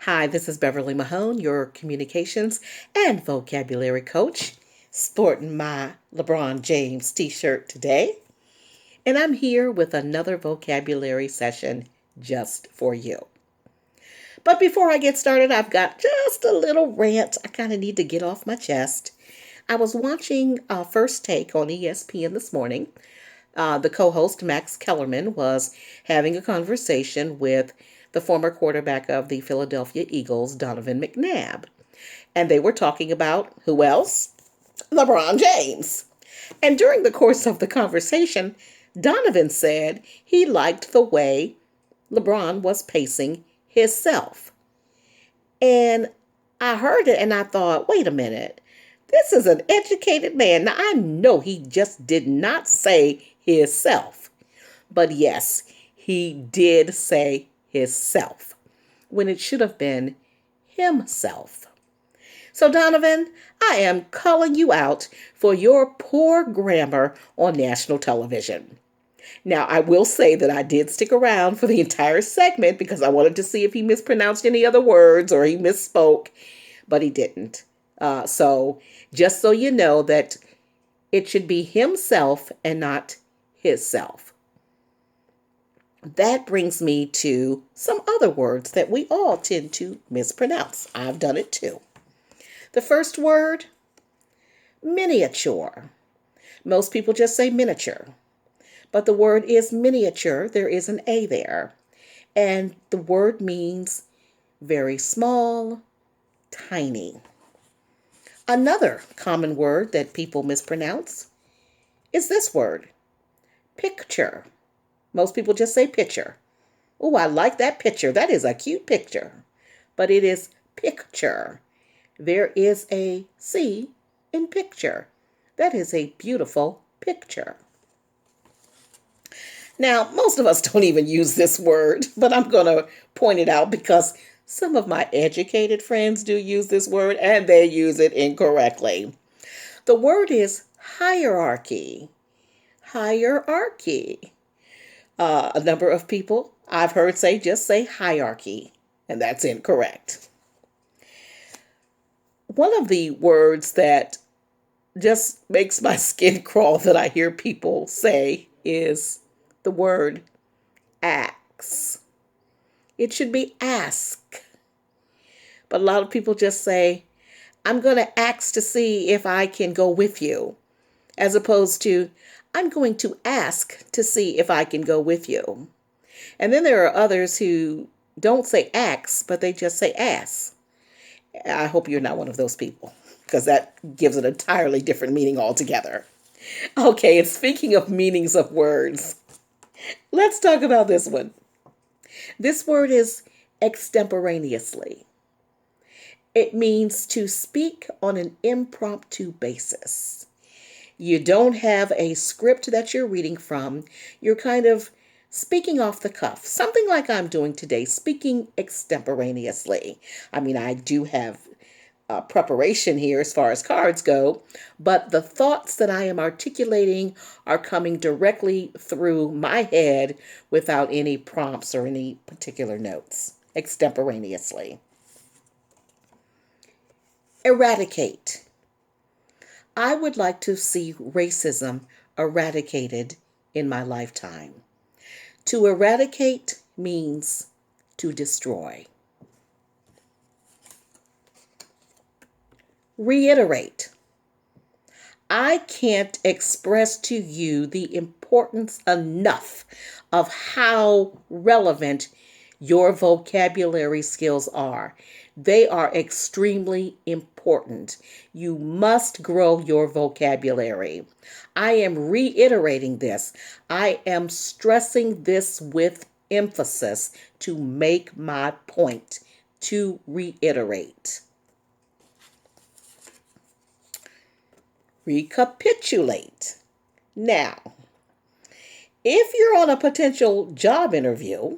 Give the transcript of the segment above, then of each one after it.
Hi, this is Beverly Mahone, your communications and vocabulary coach, sporting my LeBron James t-shirt today. And I'm here with another vocabulary session just for you. But before I get started, I've got just a little rant I kind of need to get off my chest. I was watching First Take on ESPN this morning. The co-host, Max Kellerman, was having a conversation with the former quarterback of the Philadelphia Eagles, Donovan McNabb. And they were talking about who else? LeBron James. And during the course of the conversation, Donovan said he liked the way LeBron was pacing himself. And I heard it and I thought, wait a minute. This is an educated man. Now, I know he just did not say himself. But yes, he did say himself when it should have been himself. So, Donovan, I am calling you out for your poor grammar on national television. Now, I will say that I did stick around for the entire segment because I wanted to see if he mispronounced any other words or he misspoke, but he didn't. So just so you know that it should be himself and not hisself. That brings me to some other words that we all tend to mispronounce. I've done it too. The first word, miniature. Most people just say miniature, but the word is miniature. There is an A there. And the word means very small, tiny. Another common word that people mispronounce is this word, picture. Most people just say picture. Oh, I like that picture. That is a cute picture. But it is picture. There is a C in picture. That is a beautiful picture. Now, most of us don't even use this word, but I'm going to point it out because some of my educated friends do use this word and they use it incorrectly. The word is hierarchy. Hierarchy. A number of people I've heard just say hierarchy, and that's incorrect. One of the words that just makes my skin crawl that I hear people say is the word axe. It should be ask. But a lot of people just say, I'm going to ask to see if I can go with you, as opposed to, I'm going to ask to see if I can go with you. And then there are others who don't say ask, but they just say ask. I hope you're not one of those people, because that gives an entirely different meaning altogether. Okay, and speaking of meanings of words, let's talk about this one. This word is extemporaneously. It means to speak on an impromptu basis. You don't have a script that you're reading from. You're kind of speaking off the cuff, something like I'm doing today, speaking extemporaneously. I mean, I do have preparation here as far as cards go, but the thoughts that I am articulating are coming directly through my head without any prompts or any particular notes, extemporaneously. Eradicate. I would like to see racism eradicated in my lifetime. To eradicate means to destroy. Reiterate. I can't express to you the importance enough of how relevant your vocabulary skills are. They are extremely important. You must grow your vocabulary. I am reiterating this. I am stressing this with emphasis to make my point, to reiterate. Recapitulate. Now, if you're on a potential job interview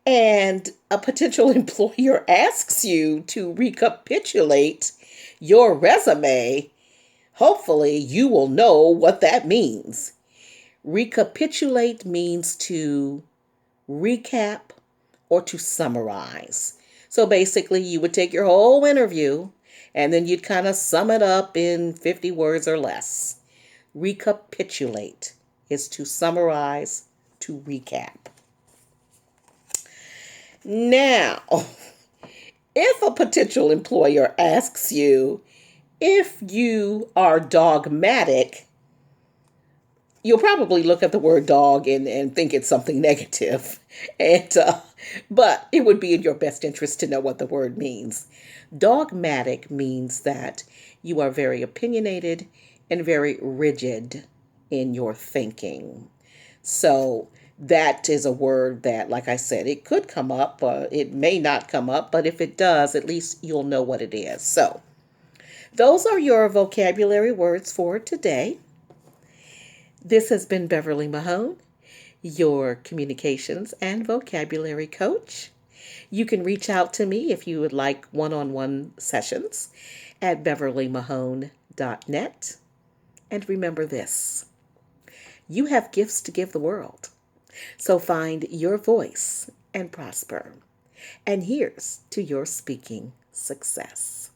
and a potential employer asks you to recapitulate your resume, hopefully you will know what that means. Recapitulate means to recap or to summarize. So basically, you would take your whole interview and then you'd kind of sum it up in 50 words or less. Recapitulate is to summarize, to recap. Now, if a potential employer asks you if you are dogmatic, you'll probably look at the word dog and think it's something negative. But it would be in your best interest to know what the word means. Dogmatic means that you are very opinionated and very rigid in your thinking. So that is a word that, like I said, it could come up, it may not come up, but if it does, at least you'll know what it is. So those are your vocabulary words for today. This has been Beverly Mahone, your communications and vocabulary coach. You can reach out to me if you would like one-on-one sessions at beverlymahone.net. And remember this, you have gifts to give the world. So find your voice and prosper. And here's to your speaking success.